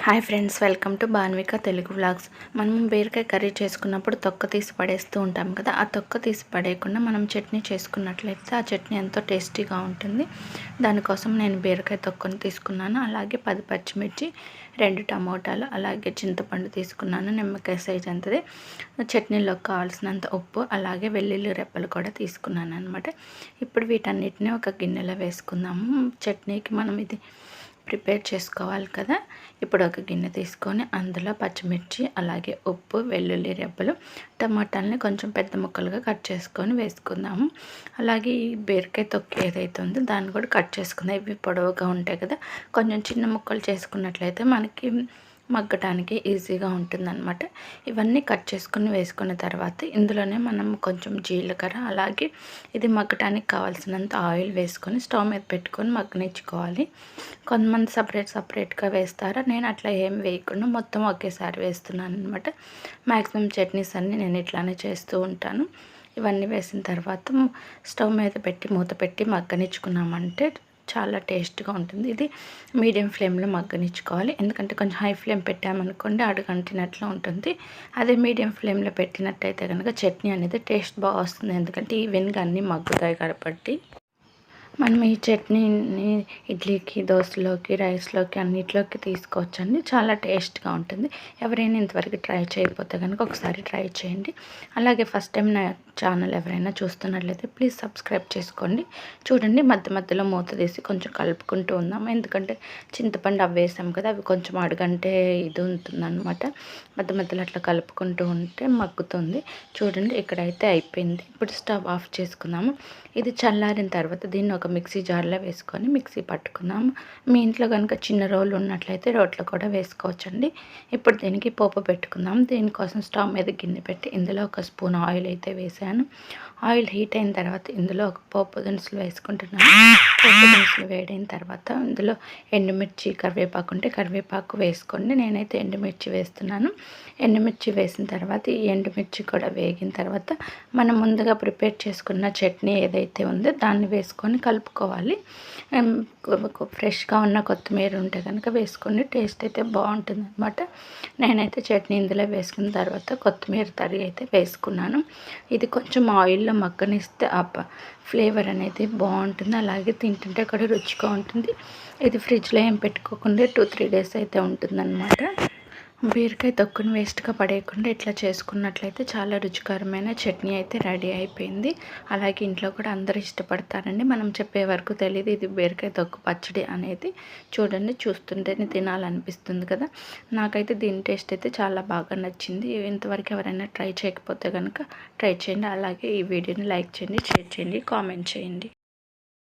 Hi friends, welcome to Banvika Telugu vlogs. మనం బీరకాయ curry చేసుకున్నప్పుడు తొక్క తీసి పడేస్తూ ఉంటాం కదా. ఆ తొక్క తీసి పడేయకుండా మనం చట్నీ చేసుకున్నట్లయితే ఆ చట్నీ ఎంతో టేస్టీగా ఉంటుంది. దానికోసం నేను బీరకాయ తొక్కను తీసుకున్నాను. అలాగే 10 పచ్చిమిర్చి, 2 టమోటాలు, అలాగే చింతపండు తీసుకున్నాను, నిమ్మకాయ సైజ్ అంతది. చట్నీలోకి కావాల్సినంత ఉప్పు, అలాగే వెల్లుల్లి రెప్పలు కూడా తీసుకున్నాను అనమాట. ఇప్పుడు వీటన్నిటిని ఒక గిన్నెలో వేసుకుందాము. చట్నీకి మనం ఇది ప్రిపేర్ చేసుకోవాలి కదా. ఇప్పుడు ఒక గిన్నె తీసుకొని అందులో పచ్చిమిర్చి, అలాగే ఉప్పు, వెల్లుల్లి రెబ్బలు, టమాటాలని కొంచెం పెద్ద ముక్కలుగా కట్ చేసుకొని వేసుకుందాము. అలాగే ఈ బీరకాయ తొక్కు ఏదైతే ఉందో దాన్ని కూడా కట్ చేసుకుందాం. ఇవి పొడవుగా ఉంటాయి కదా, కొంచెం చిన్న ముక్కలు చేసుకున్నట్లయితే మనకి మగ్గటానికి ఈజీగా ఉంటుందన్నమాట. ఇవన్నీ కట్ చేసుకుని వేసుకున్న తర్వాత ఇందులోనే మనం కొంచెం జీలకర్ర, అలాగే ఇది మగ్గటానికి కావాల్సినంత ఆయిల్ వేసుకొని స్టవ్ మీద పెట్టుకొని మగ్గనిచ్చుకోవాలి. కొంతమంది సపరేట్గా వేస్తారా, నేను అట్లా ఏం వేయకుండా మొత్తం ఒకేసారి వేస్తున్నాను అనమాట. మ్యాక్సిమం చట్నీస్ అన్నీ నేను ఇట్లానే చేస్తూ ఉంటాను. ఇవన్నీ వేసిన తర్వాత స్టవ్ మీద పెట్టి మూత పెట్టి మగ్గనిచ్చుకున్నామంటే చాలా టేస్ట్గా ఉంటుంది. ఇది మీడియం ఫ్లేమ్లో మగ్గనిచ్చుకోవాలి, ఎందుకంటే కొంచెం హై ఫ్లేమ్ పెట్టామనుకోండి అడుగంటినట్లు ఉంటుంది. అదే మీడియం ఫ్లేమ్లో పెట్టినట్టయితే కనుక చట్నీ అనేది టేస్ట్ బాగా వస్తుంది, ఎందుకంటే ఈవెన్గా అన్నీ మగ్గుతాయి కాబట్టి. మనం ఈ చట్నీని ఇడ్లీకి, దోశలోకి, రైస్లోకి అన్నిట్లోకి తీసుకోవచ్చండి. చాలా టేస్ట్గా ఉంటుంది. ఎవరైనా ఇంతవరకు ట్రై చేయకపోతే కనుక ఒకసారి ట్రై చేయండి. అలాగే ఫస్ట్ టైం నా ఛానల్ ఎవరైనా చూస్తున్నట్లయితే ప్లీజ్ సబ్స్క్రైబ్ చేసుకోండి. చూడండి, మధ్య మధ్యలో మూత తీసి కొంచెం కలుపుకుంటూ ఉందాం, ఎందుకంటే చింతపండు అవి వేసాం కదా, అవి కొంచెం అడుగంటే ఇది ఉంటుందన్నమాట. మధ్య మధ్యలో అట్లా కలుపుకుంటూ ఉంటే మగ్గుతుంది. చూడండి, ఇక్కడైతే అయిపోయింది. ఇప్పుడు స్టవ్ ఆఫ్ చేసుకుందాము. ఇది చల్లారిన తర్వాత దీన్ని ఒక మిక్సీ జార్లో వేసుకొని మిక్సీ పట్టుకుందాము. మీ ఇంట్లో కనుక చిన్న రోలు ఉన్నట్లయితే రోట్లో కూడా వేసుకోవచ్చండి. ఇప్పుడు దీనికి పోపు పెట్టుకుందాం. దీనికోసం స్టవ్ మీద గిన్నె పెట్టి ఇందులో ఒక స్పూన్ ఆయిల్ అయితే వేసాను. ఆయిల్ హీట్ అయిన తర్వాత ఇందులో ఒక పోపు దినుసులు వేసుకుంటున్నాను. పోపు దినుసులు వేడైన తర్వాత ఇందులో ఎండుమిర్చి, కరివేపాకు ఉంటే కరివేపాకు వేసుకోండి. నేనైతే ఎండుమిర్చి వేస్తున్నాను. ఎండుమిర్చి వేసిన తర్వాత ఈ ఎండుమిర్చి కూడా వేగిన తర్వాత మనం ముందుగా ప్రిపేర్ చేసుకున్న చట్నీ ఏదైతే ఉందో దాన్ని వేసుకొని కలుపుకోవాలి. ఫ్రెష్గా ఉన్న కొత్తిమీర ఉంటే కనుక వేసుకోండి, టేస్ట్ అయితే బాగుంటుంది అనమాట. నేనైతే చట్నీ ఇందులో వేసుకున్న తర్వాత కొత్తిమీర తరిగి అయితే వేసుకున్నాను. ఇది కొంచెం ఆయిల్లో మగ్గనిస్తే ఆ ఫ్లేవర్ అనేది బాగుంటుంది, అలాగే తింటుంటే కూడా రుచిగా ఉంటుంది. ఇది ఫ్రిడ్జ్లో ఏం పెట్టుకోకుండా 2-3 డేస్ అయితే ఉంటుందన్నమాట. బీరకాయ తొక్కుని వేస్ట్గా పడేయకుండా ఇట్లా చేసుకున్నట్లయితే చాలా రుచికరమైన చట్నీ అయితే రెడీ అయిపోయింది. అలాగే ఇంట్లో కూడా అందరూ ఇష్టపడతారండి. మనం చెప్పే వరకు తెలియదు ఇది బీరకాయ తొక్కు పచ్చడి అనేది. చూడండి, చూస్తుంటేనే తినాలనిపిస్తుంది కదా. నాకైతే దీని టేస్ట్ అయితే చాలా బాగా నచ్చింది. ఇంతవరకు ఎవరైనా ట్రై చేయకపోతే కనుక ట్రై చేయండి. అలాగే ఈ వీడియోని లైక్ చేయండి, షేర్ చేయండి, కామెంట్ చేయండి.